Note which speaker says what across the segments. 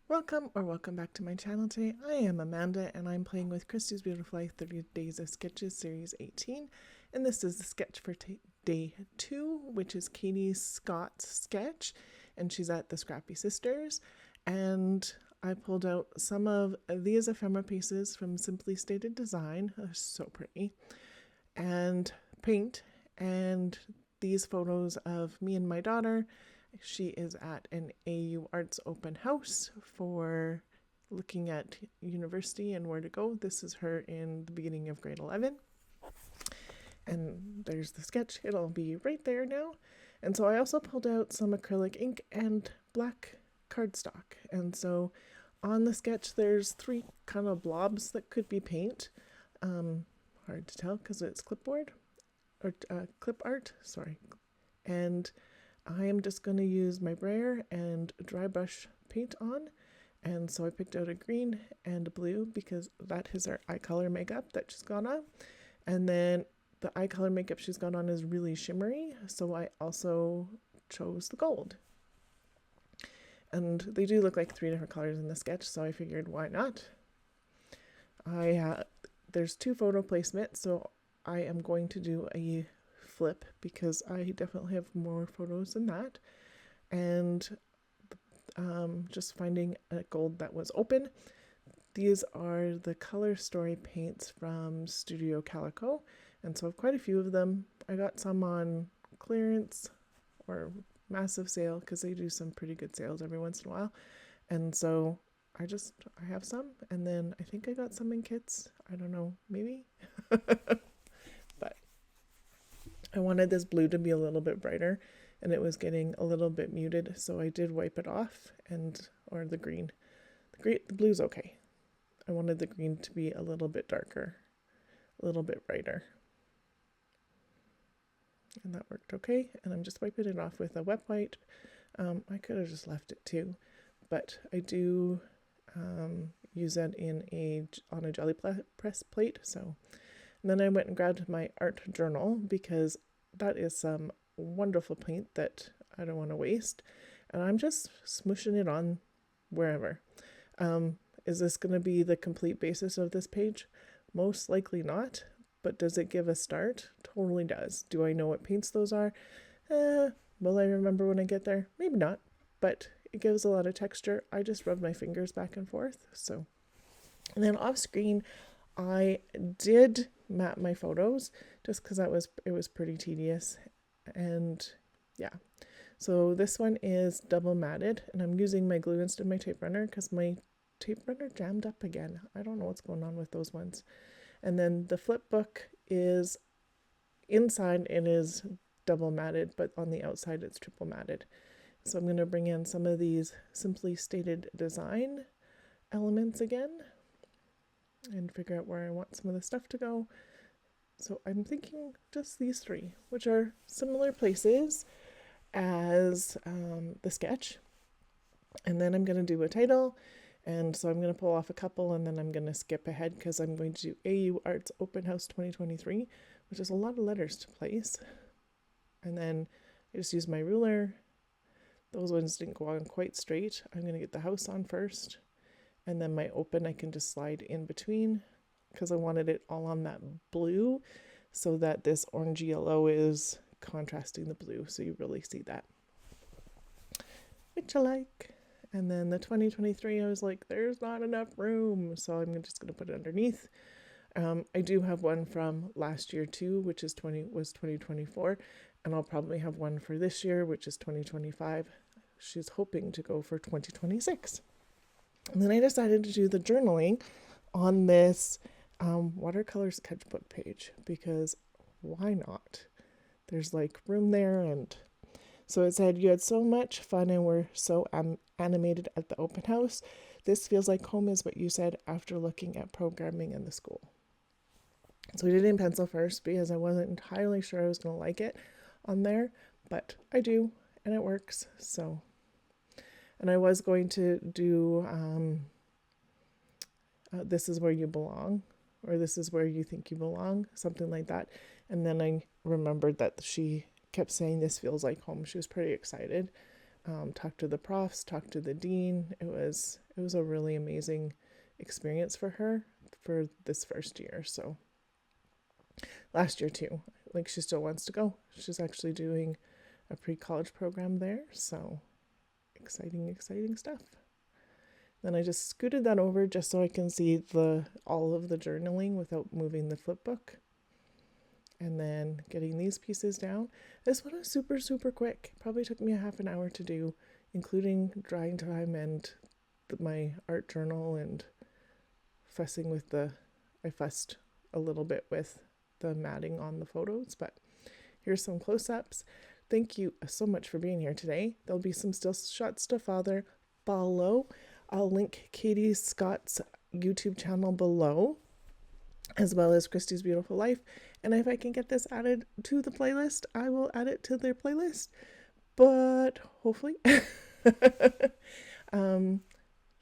Speaker 1: Welcome back to my channel today. I am Amanda and I'm playing with Christy's Beautiful Life 30 Days of Sketches Series 18. And this is the sketch for day 2, which is Katie Scott's sketch. And she's at the Scrappy Sisters. And I pulled out some of these ephemera pieces from Simply Stated Design. They're so pretty. And paint. And these photos of me and my daughter. She is at an AuArts open house for looking at university and where to go. This is her in the beginning of grade 11. And there's the sketch. It'll be right there now. And so I also pulled out some acrylic ink and black cardstock. And so on the sketch, there's 3 kind of blobs that could be paint. Hard to tell because it's clipboard or clip art, sorry. And I am just going to use my brayer and dry brush paint on. And so I picked out a green and a blue because that is our eye color makeup that she's got on. And then the eye color makeup she's got on is really shimmery. So I also chose the gold. And they do look like 3 different colors in the sketch. So I figured, why not? There's 2 photo placements. So I am going to do a flip because I definitely have more photos than that, and just finding a gold that was open. These are the color story paints from Studio Calico, and so I have quite a few of them. I got some on clearance or massive sale because they do some pretty good sales every once in a while, and so I have some, and then I think I got some in kits. I don't know, maybe. But I wanted this blue to be a little bit brighter and it was getting a little bit muted, so I did wipe it off, or the green. The blue's okay. I wanted the green to be a little bit darker, a little bit brighter. And that worked okay. And I'm just wiping it off with a wet wipe. I could have just left it too, but I do use that on a jelly press plate. So, and then I went and grabbed my art journal because that is some wonderful paint that I don't want to waste. And I'm just smooshing it on wherever. Is this going to be the complete basis of this page? Most likely not, but does it give a start? Totally does. Do I know what paints those are? Will I remember when I get there? Maybe not, but it gives a lot of texture. I just rub my fingers back and forth. So, and then off screen, I did map my photos just because it was pretty tedious. And yeah, so this one is double matted, and I'm using my glue instead of my tape runner because my tape runner jammed up again. I don't know what's going on with those ones. And then the flip book is inside, it is double matted, but on the outside it's triple matted. So I'm going to bring in some of these Simply Stated Design elements again and figure out where I want some of the stuff to go. So I'm thinking just these 3, which are similar places as the sketch. And then I'm going to do a title. And so I'm going to pull off a couple, and then I'm going to skip ahead because I'm going to do AuArts Open House 2023, which is a lot of letters to place. And then I just use my ruler. Those ones didn't go on quite straight. I'm going to get the house on first. And then my open I can just slide in between because I wanted it all on that blue so that this orange yellow is contrasting the blue, so you really see that, which I like. And then the 2023, I was like, there's not enough room, so I'm just going to put it underneath. I do have one from last year too, which was 2024, and I'll probably have one for this year, which is 2025. She's hoping to go for 2026. And then I decided to do the journaling on this watercolor sketchbook page because why not? There's like room there, and so it said, you had so much fun and were so animated at the open house. This feels like home is what you said after looking at programming in the school. So we did it in pencil first because I wasn't entirely sure I was going to like it on there, but I do, and it works. So, and I was going to do this is where you belong, or this is where you think you belong, something like that. And then I remembered that she kept saying this feels like home. She was pretty excited. Talked to the profs, talked to the dean. It was it was a really amazing experience for her for this first year. So last year too, like she still wants to go. She's actually doing a pre-college program there. So exciting stuff. Then I just scooted that over just so I can see all of the journaling without moving the flip book. And then getting these pieces down. This one was super quick. Probably took me a half an hour to do, including drying time and my art journal and fussing with I fussed a little bit with the matting on the photos, but here's some close-ups. Thank you so much for being here today. There'll be some still shots to follow. I'll link Katie Scott's YouTube channel below, as well as Christy's Beautiful Life. And if I can get this added to the playlist, I will add it to their playlist. But hopefully.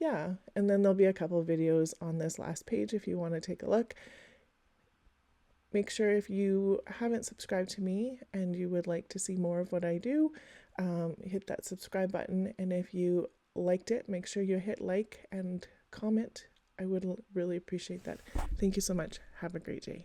Speaker 1: Yeah, and then there'll be a couple of videos on this last page if you want to take a look. Make sure if you haven't subscribed to me and you would like to see more of what I do, hit that subscribe button. And if you liked it, make sure you hit like and comment. I would really appreciate that. Thank you so much. Have a great day.